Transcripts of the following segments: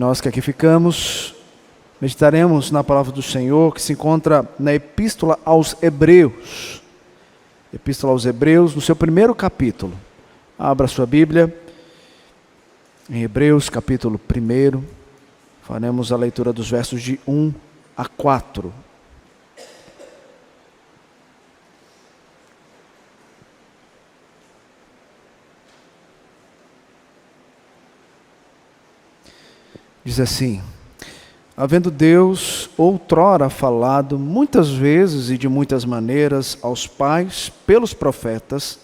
nós que aqui ficamos, meditaremos na palavra do Senhor, que se encontra na Epístola aos Hebreus. Epístola aos Hebreus, no seu primeiro capítulo. Abra sua Bíblia, em Hebreus capítulo 1, faremos a leitura dos versos de 1 a 4. Diz assim: havendo Deus outrora falado muitas vezes e de muitas maneiras aos pais pelos profetas,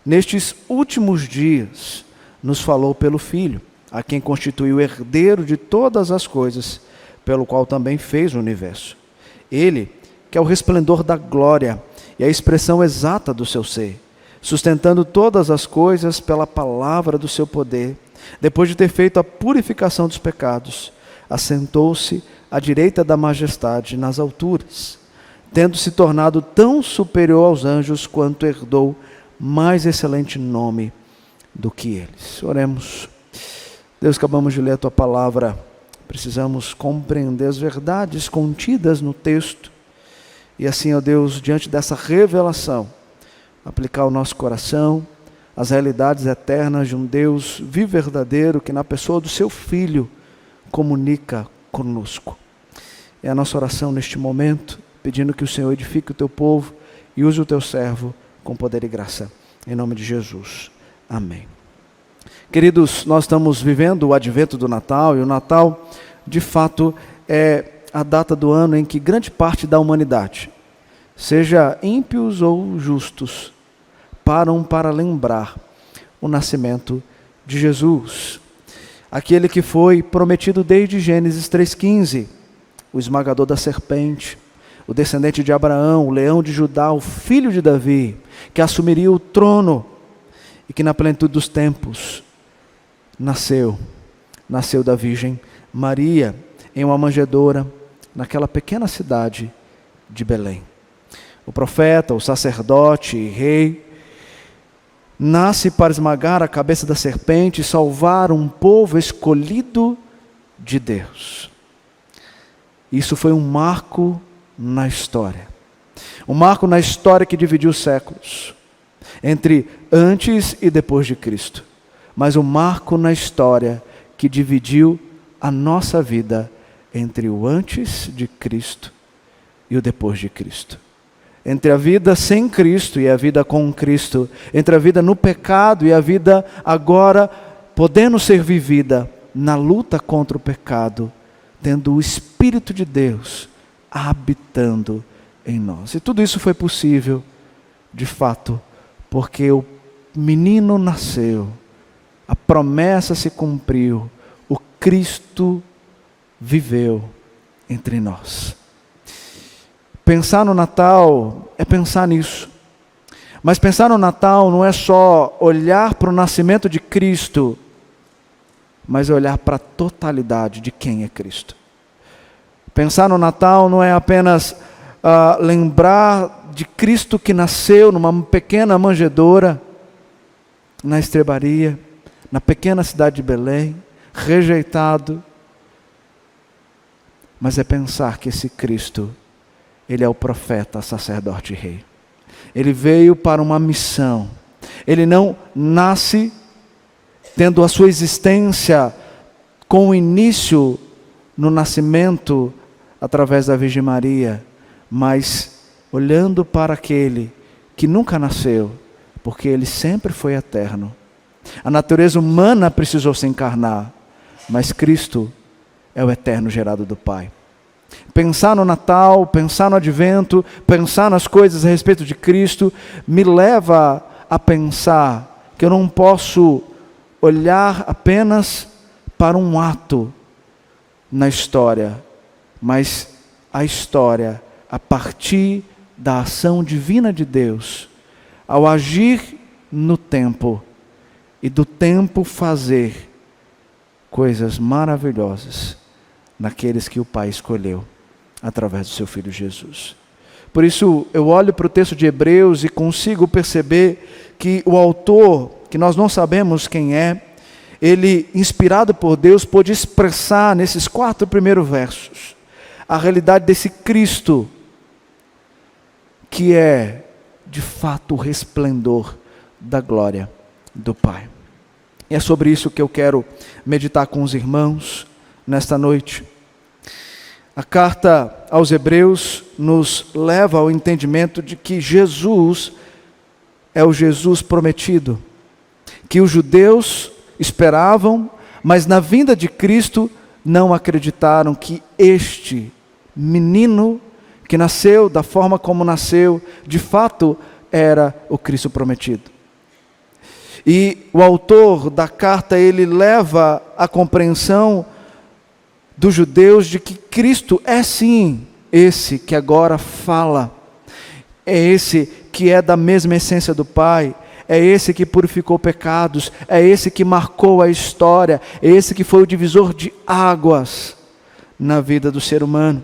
nestes últimos dias nos falou pelo Filho, a quem constituiu herdeiro de todas as coisas, pelo qual também fez o universo. Ele, que é o resplendor da glória e a expressão exata do seu ser, sustentando todas as coisas pela palavra do seu poder, depois de ter feito a purificação dos pecados, assentou-se à direita da majestade nas alturas, tendo se tornado tão superior aos anjos quanto herdou mais excelente nome do que eles. Oremos. Deus, acabamos de ler a Tua palavra, precisamos compreender as verdades contidas no texto, e assim, ó Deus, diante dessa revelação, aplicar ao nosso coração as realidades eternas de um Deus vivo e verdadeiro, que na pessoa do Seu Filho comunica conosco. É a nossa oração neste momento, pedindo que o Senhor edifique o Teu povo e use o Teu servo com poder e graça. Em nome de Jesus. Amém. Queridos, nós estamos vivendo o advento do Natal, e o Natal, de fato, é a data do ano em que grande parte da humanidade, seja ímpios ou justos, param para lembrar o nascimento de Jesus, aquele que foi prometido desde Gênesis 3,15, o esmagador da serpente, o descendente de Abraão, o leão de Judá, o filho de Davi, que assumiria o trono e que na plenitude dos tempos nasceu da Virgem Maria, em uma manjedoura, naquela pequena cidade de Belém. O profeta, o sacerdote e rei, nasce para esmagar a cabeça da serpente e salvar um povo escolhido de Deus. Isso foi um marco na história. Um marco na história que dividiu os séculos, entre antes e depois de Cristo. Mas um marco na história que dividiu a nossa vida entre o antes de Cristo e o depois de Cristo. Entre a vida sem Cristo e a vida com Cristo, entre a vida no pecado e a vida agora podendo ser vivida na luta contra o pecado, tendo o Espírito de Deus habitando em nós. E tudo isso foi possível, de fato, porque o menino nasceu, a promessa se cumpriu, o Cristo viveu entre nós. Pensar no Natal é pensar nisso. Mas pensar no Natal não é só olhar para o nascimento de Cristo, mas olhar para a totalidade de quem é Cristo. Pensar no Natal não é apenas lembrar de Cristo que nasceu numa pequena manjedoura, na estrebaria, na pequena cidade de Belém, rejeitado. Mas é pensar que esse Cristo, Ele é o profeta, sacerdote e rei. Ele veio para uma missão. Ele não nasce tendo a sua existência com o início no nascimento através da Virgem Maria, mas olhando para aquele que nunca nasceu, porque Ele sempre foi eterno. A natureza humana precisou se encarnar, mas Cristo é o eterno gerado do Pai. Pensar no Natal, pensar no Advento, pensar nas coisas a respeito de Cristo, me leva a pensar que eu não posso olhar apenas para um ato na história, mas a história a partir da ação divina de Deus, ao agir no tempo, e do tempo fazer coisas maravilhosas naqueles que o Pai escolheu através do seu Filho Jesus. Por isso eu olho para o texto de Hebreus e consigo perceber que o autor, que nós não sabemos quem é, ele, inspirado por Deus, pôde expressar nesses 4 primeiros versos a realidade desse Cristo, que é, de fato, o resplendor da glória do Pai. E é sobre isso que eu quero meditar com os irmãos nesta noite. A carta aos Hebreus nos leva ao entendimento de que Jesus é o Jesus prometido, que os judeus esperavam, mas na vinda de Cristo não acreditaram que este menino que nasceu da forma como nasceu, de fato era o Cristo prometido. E o autor da carta, ele leva a compreensão dos judeus de que Cristo é sim esse que agora fala, é esse que é da mesma essência do Pai, é esse que purificou pecados, é esse que marcou a história, é esse que foi o divisor de águas na vida do ser humano.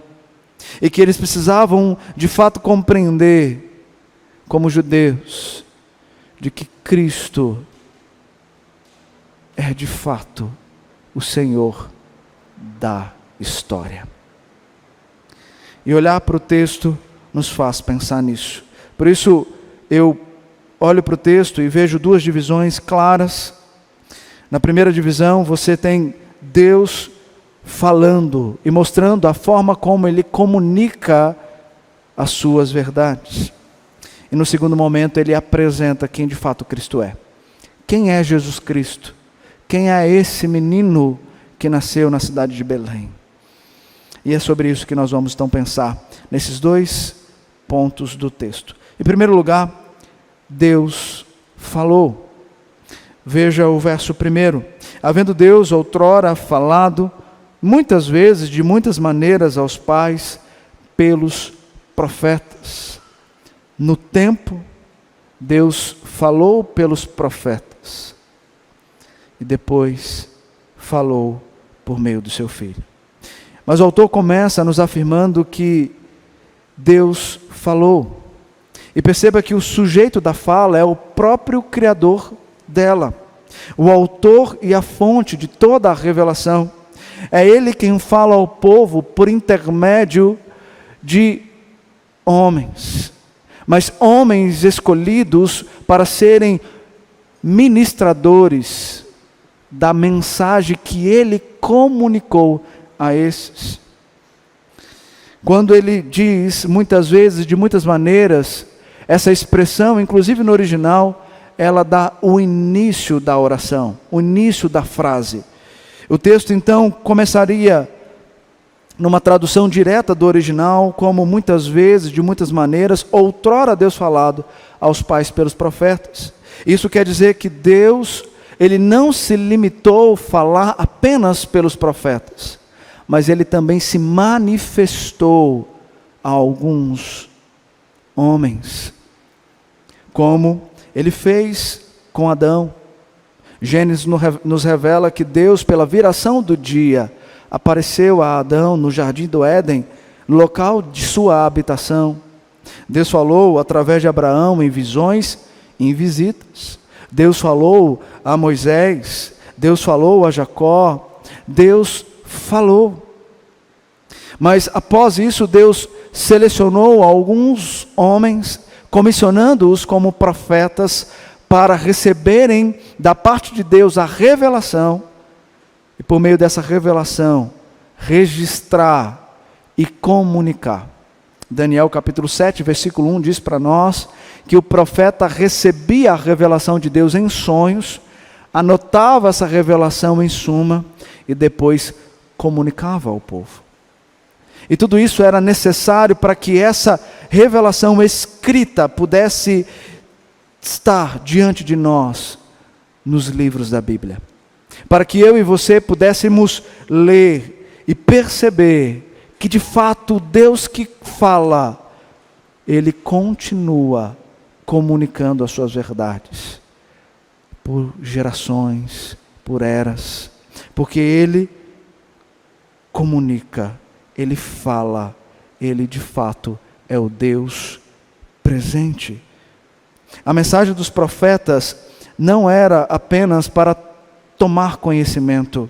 E que eles precisavam de fato compreender, como judeus, de que Cristo é de fato o Senhor da história. E olhar para o texto nos faz pensar nisso. Por isso eu olho para o texto e vejo 2 divisões claras. Na primeira divisão você tem Deus falando e mostrando a forma como Ele comunica as suas verdades. E no segundo momento Ele apresenta quem de fato Cristo é. Quem é Jesus Cristo? Quem é esse menino que nasceu na cidade de Belém? E é sobre isso que nós vamos então pensar, nesses 2 pontos do texto. Em primeiro lugar, Deus falou. Veja o verso 1. Havendo Deus outrora falado, muitas vezes, de muitas maneiras aos pais, pelos profetas. No tempo, Deus falou pelos profetas. E depois falou por meio do seu Filho. Mas o autor começa nos afirmando que Deus falou. E perceba que o sujeito da fala é o próprio Criador dela. O autor e a fonte de toda a revelação. É Ele quem fala ao povo por intermédio de homens. Mas homens escolhidos para serem ministradores da mensagem que Ele comunicou a esses. Quando Ele diz, muitas vezes, de muitas maneiras, essa expressão, inclusive no original, ela dá o início da oração, o início da frase. O texto então começaria numa tradução direta do original, como muitas vezes, de muitas maneiras, outrora Deus falado aos pais pelos profetas. Isso quer dizer que Deus, Ele não se limitou a falar apenas pelos profetas, mas Ele também se manifestou a alguns homens, como Ele fez com Adão. Gênesis nos revela que Deus, pela viração do dia, apareceu a Adão no jardim do Éden, local de sua habitação. Deus falou através de Abraão em visões e em visitas. Deus falou a Moisés, Deus falou a Jacó, Deus falou. Mas após isso, Deus selecionou alguns homens, comissionando-os como profetas, para receberem da parte de Deus a revelação, e por meio dessa revelação, registrar e comunicar. Daniel capítulo 7, versículo 1 diz para nós que o profeta recebia a revelação de Deus em sonhos, anotava essa revelação em suma e depois comunicava ao povo. E tudo isso era necessário para que essa revelação escrita pudesse estar diante de nós nos livros da Bíblia. Para que eu e você pudéssemos ler e perceber que de fato Deus que fala, Ele continua comunicando as suas verdades por gerações, por eras, porque Ele comunica, Ele fala, Ele de fato é o Deus presente. A mensagem dos profetas não era apenas para tomar conhecimento,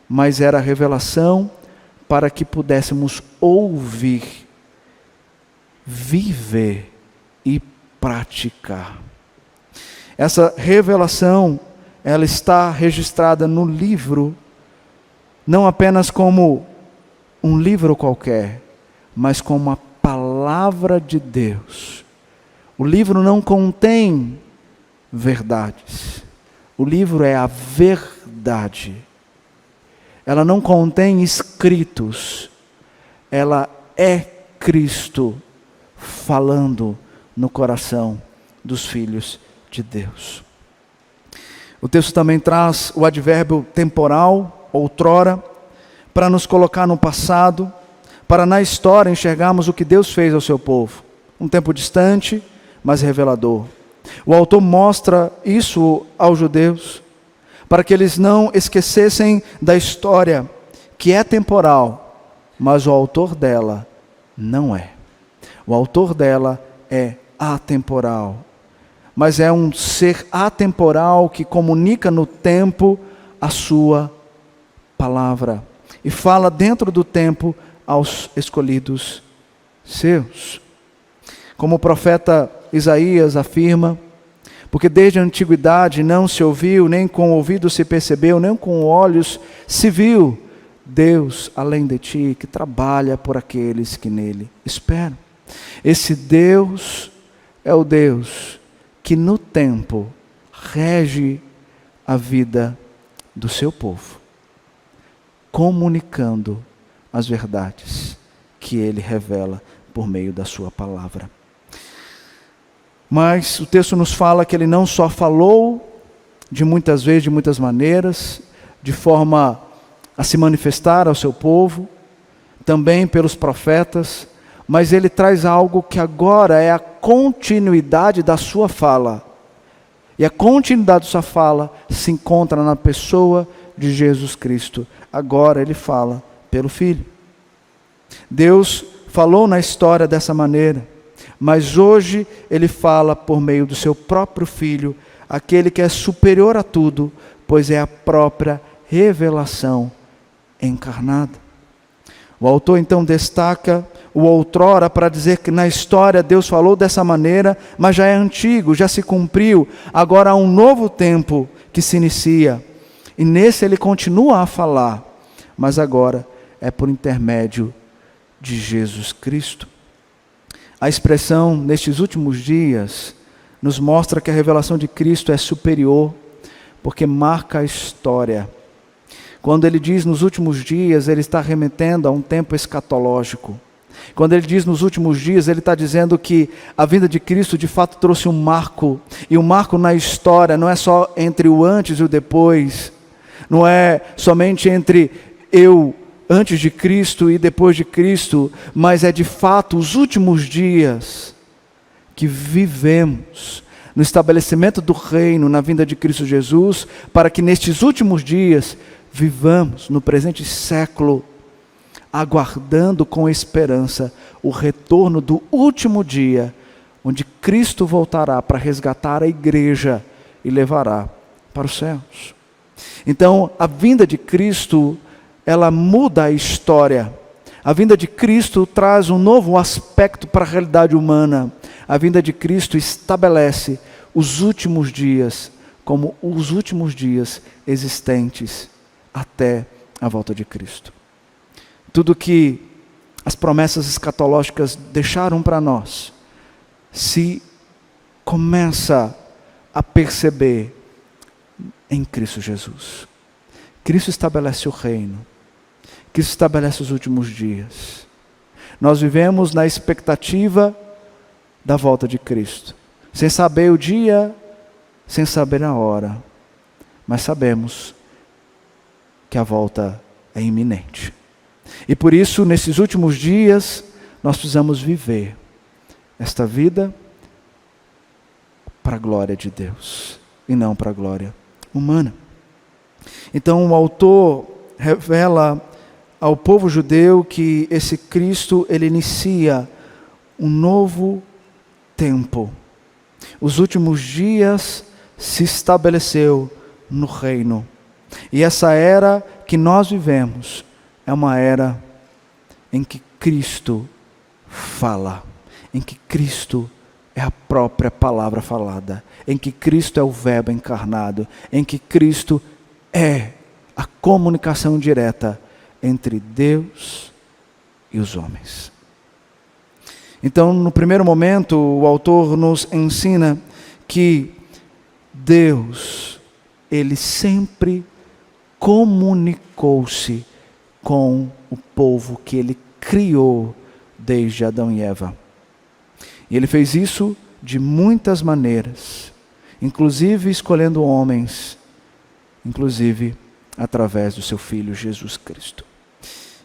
mas era a revelação para que pudéssemos ouvir, viver e praticar. Essa revelação, ela está registrada no livro, não apenas como um livro qualquer, mas como a palavra de Deus. O livro não contém verdades. O livro é a verdade. Ela não contém escritos. Ela é Cristo falando no coração dos filhos de Deus. O texto também traz o advérbio temporal, outrora, para nos colocar no passado, para na história enxergarmos o que Deus fez ao seu povo. Um tempo distante, mas revelador. O autor mostra isso aos judeus, para que eles não esquecessem da história, que é temporal, mas o autor dela não é. O autor dela é atemporal, mas é um ser atemporal que comunica no tempo a sua palavra e fala dentro do tempo aos escolhidos seus. Como o profeta Isaías afirma, porque desde a antiguidade não se ouviu, nem com o ouvido se percebeu, nem com olhos se viu Deus além de ti, que trabalha por aqueles que nele esperam. Esse Deus é o Deus que no tempo rege a vida do seu povo, comunicando as verdades que ele revela por meio da sua palavra. Mas o texto nos fala que ele não só falou de muitas vezes, de muitas maneiras, de forma a se manifestar ao seu povo, também pelos profetas, mas ele traz algo que agora é a continuidade da sua fala. E a continuidade da sua fala se encontra na pessoa de Jesus Cristo. Agora ele fala pelo Filho. Deus falou na história dessa maneira, mas hoje ele fala por meio do seu próprio Filho, aquele que é superior a tudo, pois é a própria revelação encarnada. O autor então destaca o outrora para dizer que na história Deus falou dessa maneira, mas já é antigo, já se cumpriu, agora há um novo tempo que se inicia, e nesse ele continua a falar, mas agora é por intermédio de Jesus Cristo. A expressão nestes últimos dias nos mostra que a revelação de Cristo é superior, porque marca a história. Quando ele diz nos últimos dias, ele está remetendo a um tempo escatológico. Quando ele diz nos últimos dias, ele está dizendo que a vinda de Cristo de fato trouxe um marco, e o marco na história não é só entre o antes e o depois, não é somente entre eu antes de Cristo e depois de Cristo, mas é de fato os últimos dias que vivemos no estabelecimento do reino, na vinda de Cristo Jesus, para que nestes últimos dias vivamos no presente século, aguardando com esperança o retorno do último dia, onde Cristo voltará para resgatar a igreja e levará para os céus. Então, a vinda de Cristo, ela muda a história. A vinda de Cristo traz um novo aspecto para a realidade humana. A vinda de Cristo estabelece os últimos dias como os últimos dias existentes até a volta de Cristo. Tudo que as promessas escatológicas deixaram para nós, se começa a perceber em Cristo Jesus. Cristo estabelece o reino. Cristo estabelece os últimos dias. Nós vivemos na expectativa da volta de Cristo, sem saber o dia, sem saber a hora, mas sabemos que a volta é iminente. E por isso, nesses últimos dias, nós precisamos viver esta vida para a glória de Deus e não para a glória humana. Então o autor revela ao povo judeu que esse Cristo, ele inicia um novo tempo. Os últimos dias se estabeleceu no reino. E essa era que nós vivemos é uma era em que Cristo fala, em que Cristo é a própria palavra falada, em que Cristo é o Verbo encarnado, em que Cristo é a comunicação direta entre Deus e os homens. Então, no primeiro momento, o autor nos ensina que Deus, Ele sempre comunicou-se com o povo que Ele criou desde Adão e Eva. E Ele fez isso de muitas maneiras, inclusive escolhendo homens, inclusive através do seu Filho Jesus Cristo.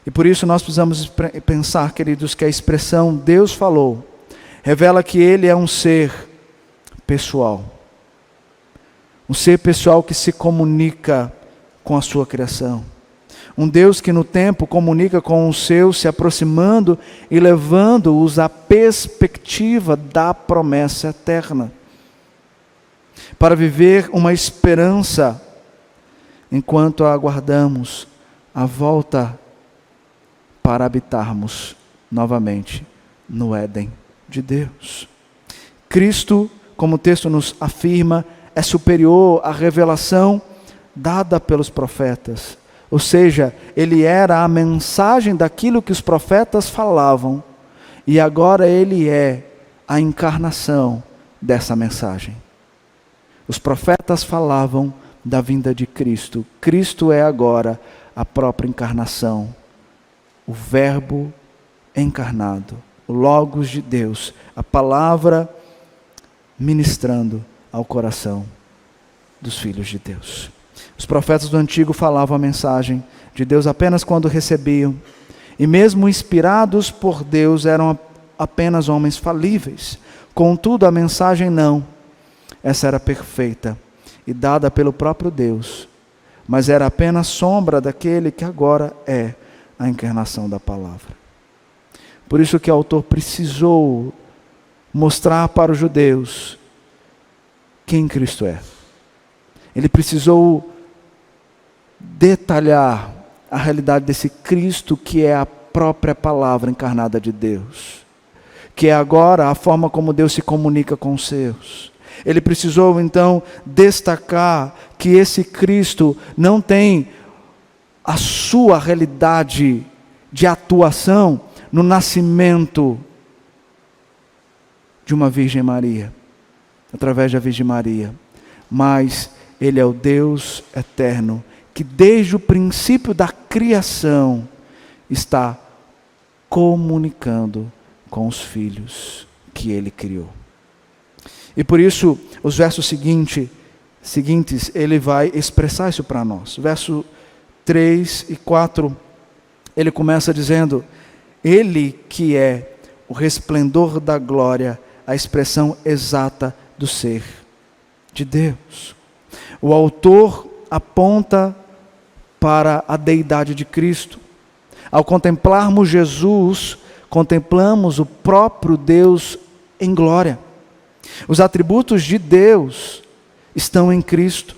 E por isso nós precisamos pensar, queridos, que a expressão Deus falou revela que Ele é um ser pessoal. Um ser pessoal que se comunica com a sua criação. Um Deus que no tempo comunica com os seus, se aproximando e levando-os à perspectiva da promessa eterna. Para viver uma esperança enquanto aguardamos a volta para habitarmos novamente no Éden de Deus. Cristo, como o texto nos afirma, é superior à revelação dada pelos profetas. Ou seja, Ele era a mensagem daquilo que os profetas falavam, e agora Ele é a encarnação dessa mensagem. Os profetas falavam da vinda de Cristo. Cristo é agora a própria encarnação, o Verbo encarnado, o Logos de Deus, a palavra ministrando ao coração dos filhos de Deus. Os profetas do Antigo falavam a mensagem de Deus apenas quando recebiam, e mesmo inspirados por Deus eram apenas homens falíveis. Contudo, a mensagem não. Essa era perfeita e dada pelo próprio Deus, mas era apenas sombra daquele que agora é a encarnação da palavra. Por isso que o autor precisou mostrar para os judeus quem Cristo é. Ele precisou detalhar a realidade desse Cristo que é a própria palavra encarnada de Deus, que é agora a forma como Deus se comunica com os seus. Ele precisou então destacar que esse Cristo não tem a sua realidade de atuação no nascimento de uma Virgem Maria, através da Virgem Maria, mas Ele é o Deus eterno, que desde o princípio da criação está comunicando com os filhos que Ele criou. E por isso, os versos seguintes, ele vai expressar isso para nós. Verso 3 e 4, ele começa dizendo: Ele que é o resplendor da glória, a expressão exata do ser de Deus. O autor aponta para a deidade de Cristo. Ao contemplarmos Jesus, contemplamos o próprio Deus em glória. Os atributos de Deus estão em Cristo.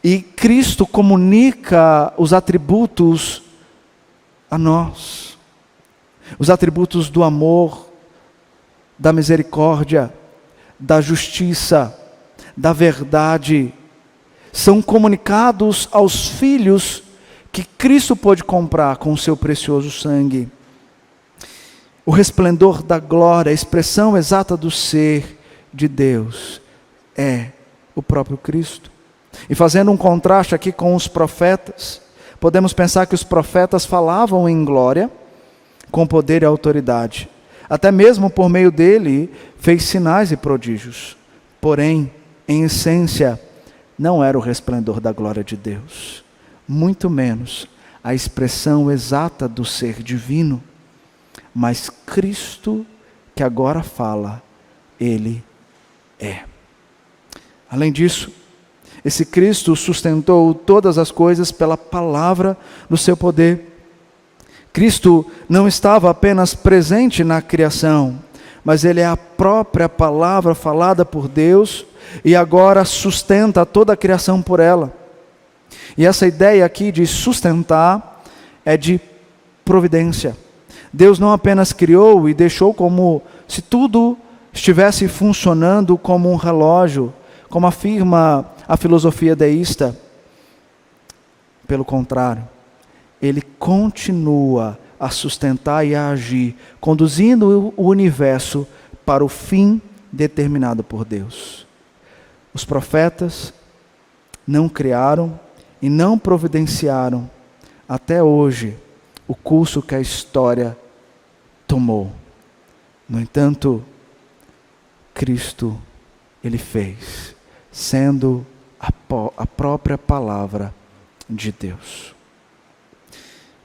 E Cristo comunica os atributos a nós. Os atributos do amor, da misericórdia, da justiça, da verdade, são comunicados aos filhos que Cristo pôde comprar com o seu precioso sangue. O resplendor da glória, a expressão exata do ser de Deus, é o próprio Cristo. E fazendo um contraste aqui com os profetas, podemos pensar que os profetas falavam em glória, com poder e autoridade. Até mesmo por meio dele, fez sinais e prodígios. Porém, em essência, não era o resplendor da glória de Deus. Muito menos a expressão exata do ser divino. Mas Cristo, que agora fala, Ele é. Além disso, esse Cristo sustentou todas as coisas pela palavra do seu poder. Cristo não estava apenas presente na criação, mas Ele é a própria palavra falada por Deus e agora sustenta toda a criação por ela. E essa ideia aqui de sustentar é de providência. Deus não apenas criou e deixou como se tudo estivesse funcionando como um relógio, como afirma a filosofia deísta. Pelo contrário, Ele continua a sustentar e a agir, conduzindo o universo para o fim determinado por Deus. Os profetas não criaram e não providenciaram até hoje o curso que a história tomou. No entanto, Cristo, Ele fez, sendo a própria palavra de Deus.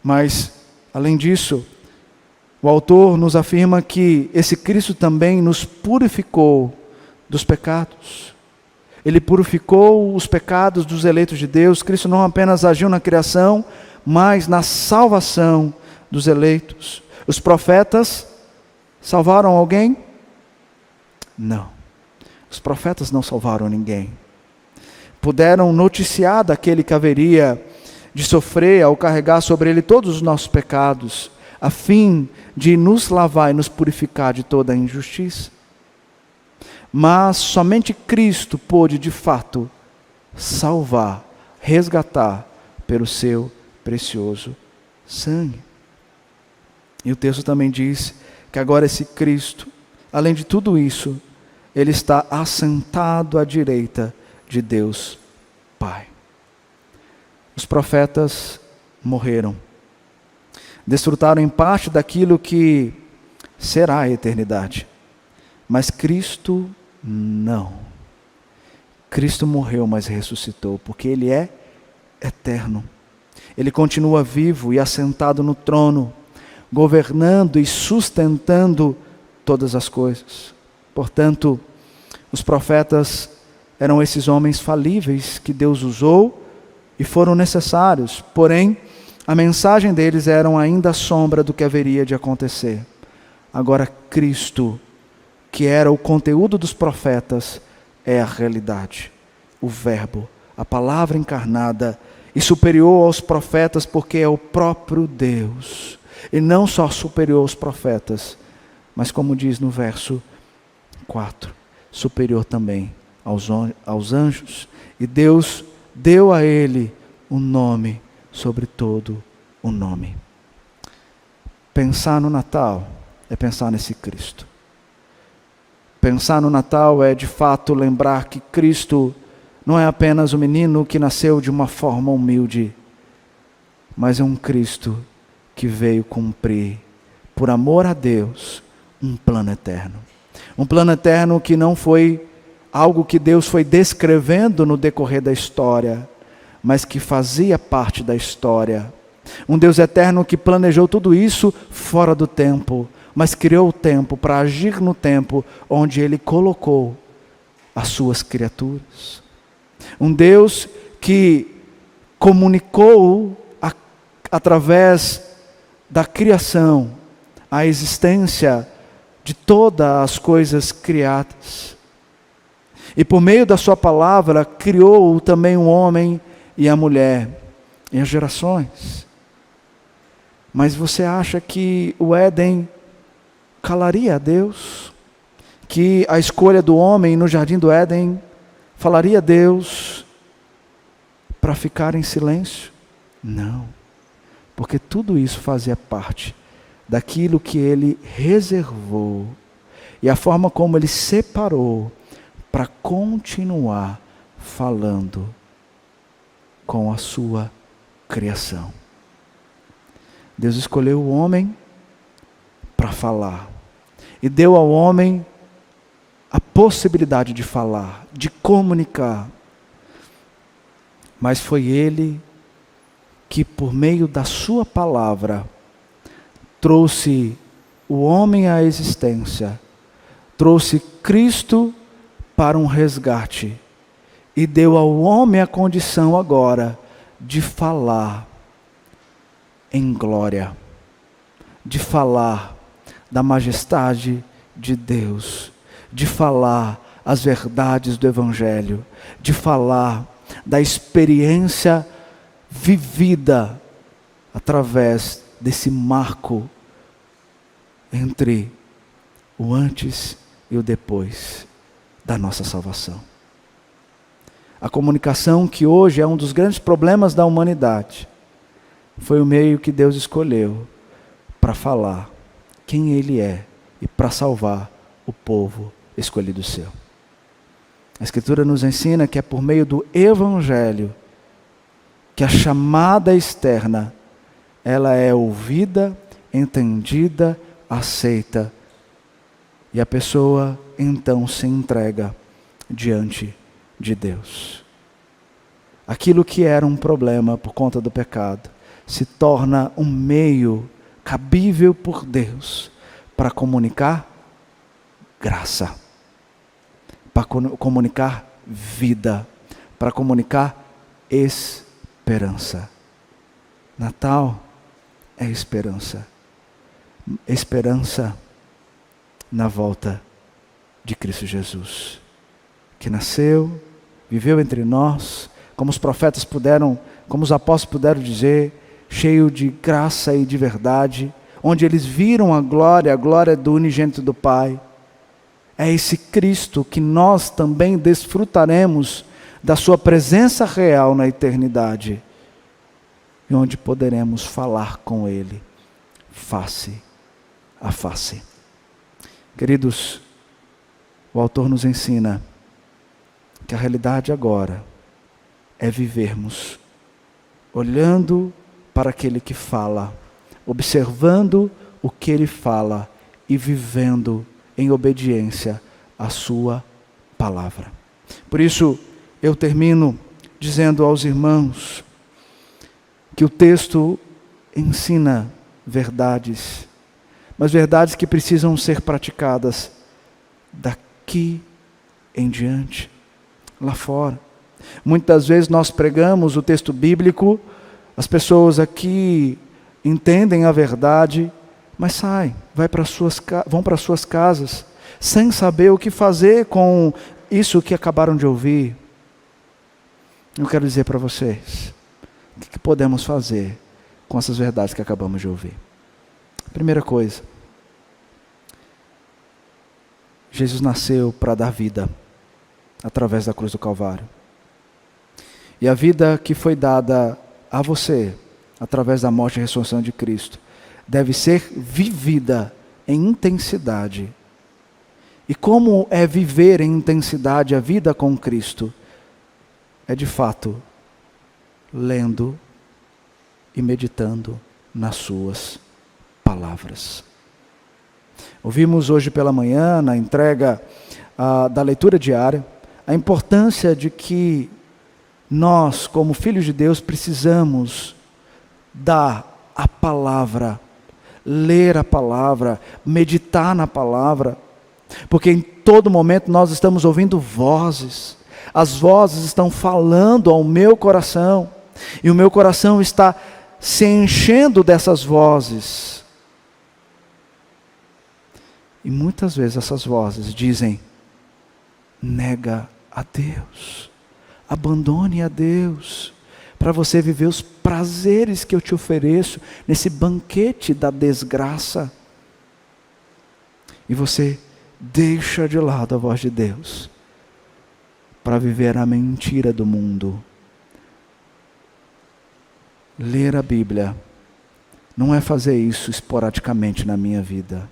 Mas, além disso, o autor nos afirma que esse Cristo também nos purificou dos pecados. Ele purificou os pecados dos eleitos de Deus. Cristo não apenas agiu na criação, mas na salvação dos eleitos. Os profetas salvaram alguém? Não. Os profetas não salvaram ninguém. Puderam noticiar daquele que haveria de sofrer ao carregar sobre ele todos os nossos pecados, a fim de nos lavar e nos purificar de toda a injustiça. Mas somente Cristo pôde, de fato, salvar, resgatar pelo seu precioso sangue. E o texto também diz que agora esse Cristo, além de tudo isso, Ele está assentado à direita de Deus Pai. Os profetas morreram, desfrutaram em parte daquilo que será a eternidade, mas Cristo não. Cristo morreu, mas ressuscitou, porque Ele é eterno. Ele continua vivo e assentado no trono, governando e sustentando todas as coisas. Portanto, os profetas eram esses homens falíveis que Deus usou e foram necessários, porém, a mensagem deles era ainda a sombra do que haveria de acontecer. Agora, Cristo, que era o conteúdo dos profetas, é a realidade, o Verbo, a palavra encarnada e superior aos profetas, porque é o próprio Deus. E não só superior aos profetas, mas como diz no verso 4, superior também aos anjos. E Deus deu a ele um nome sobre todo o nome. Pensar no Natal é pensar nesse Cristo. Pensar no Natal é de fato lembrar que Cristo não é apenas um menino que nasceu de uma forma humilde, mas é um Cristo que veio cumprir, por amor a Deus, um plano eterno. Um plano eterno que não foi algo que Deus foi descrevendo no decorrer da história, mas que fazia parte da história. Um Deus eterno que planejou tudo isso fora do tempo, mas criou o tempo para agir no tempo onde Ele colocou as suas criaturas. Um Deus que comunicou através da criação a existência de todas as coisas criadas. E por meio da sua palavra criou também o homem e a mulher e as gerações. Mas você acha que o Éden calaria a Deus? Que a escolha do homem no jardim do Éden falaria a Deus para ficar em silêncio? Não, porque tudo isso fazia parte daquilo que Ele reservou e a forma como Ele separou para continuar falando com a sua criação. Deus escolheu o homem para falar e deu ao homem a possibilidade de falar, de comunicar. Mas foi Ele que, por meio da sua palavra, trouxe o homem à existência, trouxe Cristo para um resgate e deu ao homem a condição agora de falar em glória, de falar da majestade de Deus, de falar as verdades do Evangelho, de falar da experiência vivida através desse marco entre o antes e o depois da nossa salvação. A comunicação, que hoje é um dos grandes problemas da humanidade, foi o meio que Deus escolheu para falar quem Ele é e para salvar o povo escolhido seu. A Escritura nos ensina que é por meio do Evangelho que a chamada externa, ela é ouvida, entendida, aceita, e a pessoa então se entrega diante de Deus. Aquilo que era um problema por conta do pecado, se torna um meio cabível por Deus para comunicar graça, para comunicar vida, para comunicar esperança. Natal é esperança. Esperança na volta de Cristo Jesus, que nasceu, viveu entre nós, como os profetas puderam, como os apóstolos puderam dizer, cheio de graça e de verdade, onde eles viram a glória do unigênito do Pai. É esse Cristo que nós também desfrutaremos da sua presença real na eternidade, e onde poderemos falar com Ele, face a face. Queridos, o autor nos ensina que a realidade agora é vivermos olhando para aquele que fala, observando o que Ele fala e vivendo em obediência à sua palavra. Por isso, eu termino dizendo aos irmãos que o texto ensina verdades, mas verdades que precisam ser praticadas daqui em diante, lá fora. Muitas vezes nós pregamos o texto bíblico, as pessoas aqui entendem a verdade, mas saem, vão para suas casas, sem saber o que fazer com isso que acabaram de ouvir. Eu quero dizer para vocês, o que podemos fazer com essas verdades que acabamos de ouvir? Primeira coisa, Jesus nasceu para dar vida através da cruz do Calvário. E a vida que foi dada a você, através da morte e ressurreição de Cristo, deve ser vivida em intensidade. E como é viver em intensidade a vida com Cristo? É de fato lendo e meditando nas suas palavras. Ouvimos hoje pela manhã, na entrega da leitura diária, a importância de que nós, como filhos de Deus, precisamos dar a palavra, ler a palavra, meditar na palavra, porque em todo momento nós estamos ouvindo vozes, as vozes estão falando ao meu coração, e o meu coração está se enchendo dessas vozes. E muitas vezes essas vozes dizem: nega a Deus, abandone a Deus, para você viver os prazeres que eu te ofereço nesse banquete da desgraça. E você deixa de lado a voz de Deus para viver a mentira do mundo. Ler a Bíblia não é fazer isso esporadicamente na minha vida.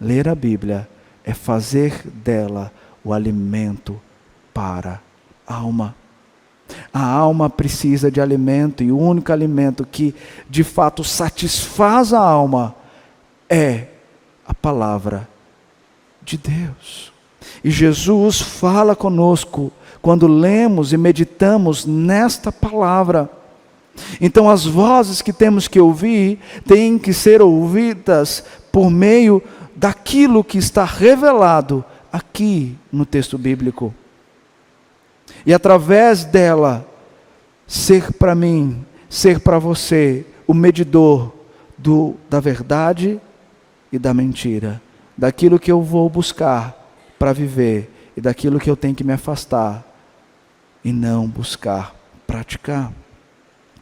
Ler a Bíblia é fazer dela o alimento para a alma. A alma precisa de alimento, e o único alimento que de fato satisfaz a alma é a palavra de Deus. E Jesus fala conosco quando lemos e meditamos nesta palavra. Então as vozes que temos que ouvir têm que ser ouvidas por meio daquilo que está revelado aqui no texto bíblico. E através dela, ser para mim, ser para você, o medidor da verdade e da mentira. Daquilo que eu vou buscar para viver e daquilo que eu tenho que me afastar e não buscar praticar.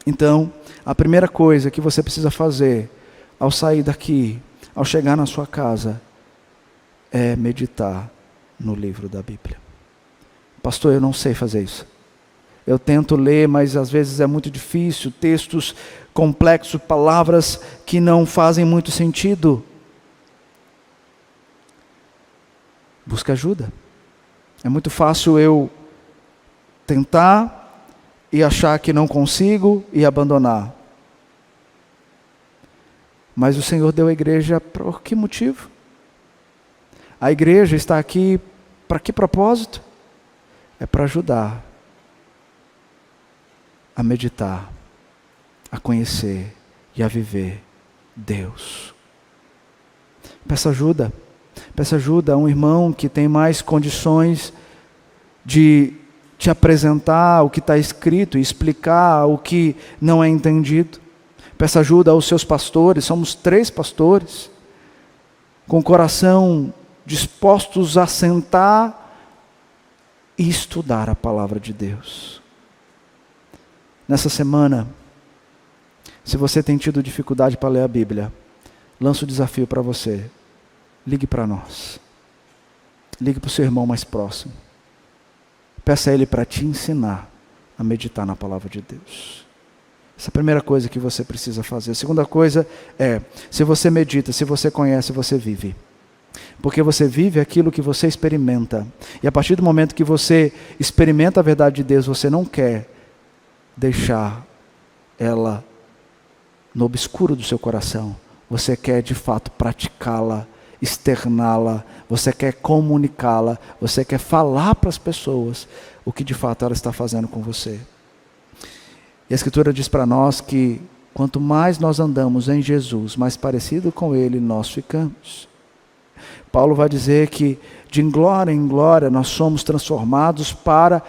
Então, a primeira coisa que você precisa fazer ao sair daqui, ao chegar na sua casa, é meditar no livro da Bíblia. Pastor, eu não sei fazer isso. Eu tento ler, mas às vezes é muito difícil, textos complexos, palavras que não fazem muito sentido. Busca ajuda. É muito fácil eu tentar e achar que não consigo e abandonar. Mas o Senhor deu a igreja por que motivo? A igreja está aqui para que propósito? É para ajudar a meditar, a conhecer e a viver Deus. Peça ajuda. Peça ajuda a um irmão que tem mais condições de te apresentar o que está escrito e explicar o que não é entendido. Peça ajuda aos seus pastores, somos 3 pastores, com o coração dispostos a sentar e estudar a palavra de Deus. Nessa semana, se você tem tido dificuldade para ler a Bíblia, lanço o desafio para você. Ligue para nós. Ligue para o seu irmão mais próximo. Peça a ele para te ensinar a meditar na palavra de Deus. Essa é a primeira coisa que você precisa fazer. A segunda coisa é, se você medita, se você conhece, você vive. Porque você vive aquilo que você experimenta. E a partir do momento que você experimenta a verdade de Deus, você não quer deixar ela no obscuro do seu coração. Você quer de fato praticá-la, externá-la, você quer comunicá-la, você quer falar para as pessoas o que de fato ela está fazendo com você. E a Escritura diz para nós que quanto mais nós andamos em Jesus, mais parecido com Ele nós ficamos. Paulo vai dizer que de glória em glória nós somos transformados para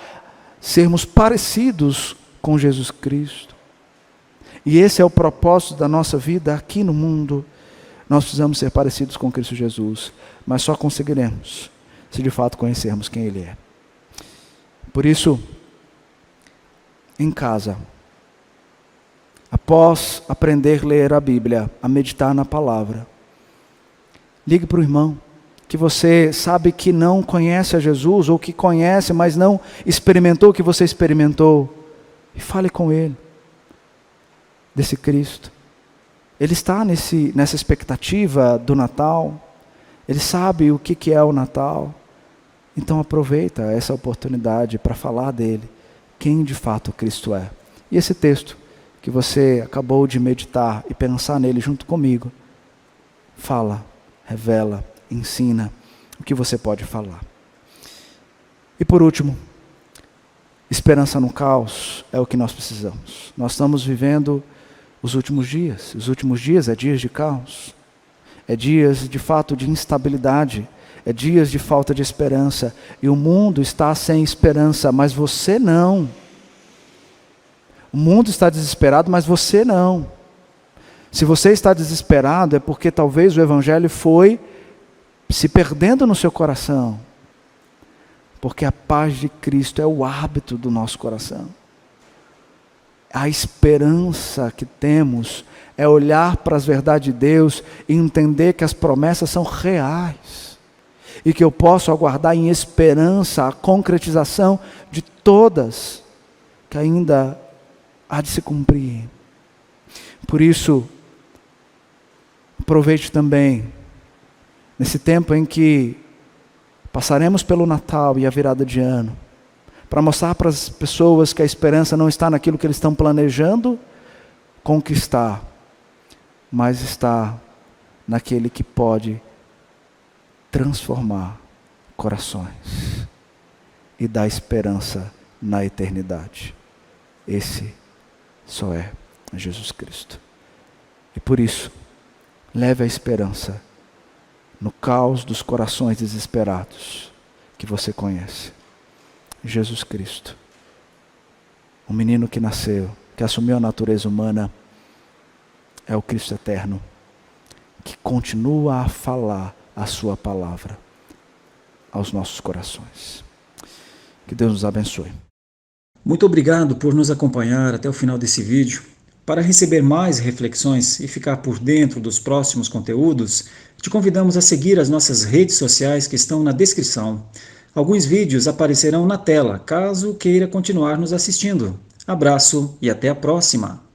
sermos parecidos com Jesus Cristo. E esse é o propósito da nossa vida aqui no mundo. Nós precisamos ser parecidos com Cristo Jesus, mas só conseguiremos se de fato conhecermos quem Ele é. Por isso, em casa, após aprender a ler a Bíblia, a meditar na palavra, ligue para o irmão, que você sabe que não conhece a Jesus, ou que conhece, mas não experimentou o que você experimentou, e fale com ele, desse Cristo. Ele está nessa expectativa do Natal, ele sabe o que é o Natal, então aproveita essa oportunidade para falar dele, quem de fato Cristo é. E esse texto que você acabou de meditar e pensar nele junto comigo, fala, revela, ensina o que você pode falar. E por último, esperança no caos é o que nós precisamos. Nós estamos vivendo os últimos dias. Os últimos dias é dias de caos. É dias de fato de instabilidade. É dias de falta de esperança. E o mundo está sem esperança, mas você não. O mundo está desesperado, mas você não. Se você está desesperado, é porque talvez o Evangelho foi se perdendo no seu coração. Porque a paz de Cristo é o hábito do nosso coração. A esperança que temos é olhar para as verdades de Deus e entender que as promessas são reais. E que eu posso aguardar em esperança a concretização de todas que ainda há de se cumprir. Por isso, aproveite também, nesse tempo em que passaremos pelo Natal e a virada de ano, para mostrar para as pessoas que a esperança não está naquilo que eles estão planejando conquistar, mas está naquele que pode transformar corações e dar esperança na eternidade. Esse só é Jesus Cristo. E por isso, leve a esperança no caos dos corações desesperados que você conhece. Jesus Cristo, o menino que nasceu, que assumiu a natureza humana, é o Cristo eterno, que continua a falar a sua palavra aos nossos corações. Que Deus nos abençoe. Muito obrigado por nos acompanhar até o final desse vídeo. Para receber mais reflexões e ficar por dentro dos próximos conteúdos, te convidamos a seguir as nossas redes sociais que estão na descrição. Alguns vídeos aparecerão na tela, caso queira continuar nos assistindo. Abraço e até a próxima!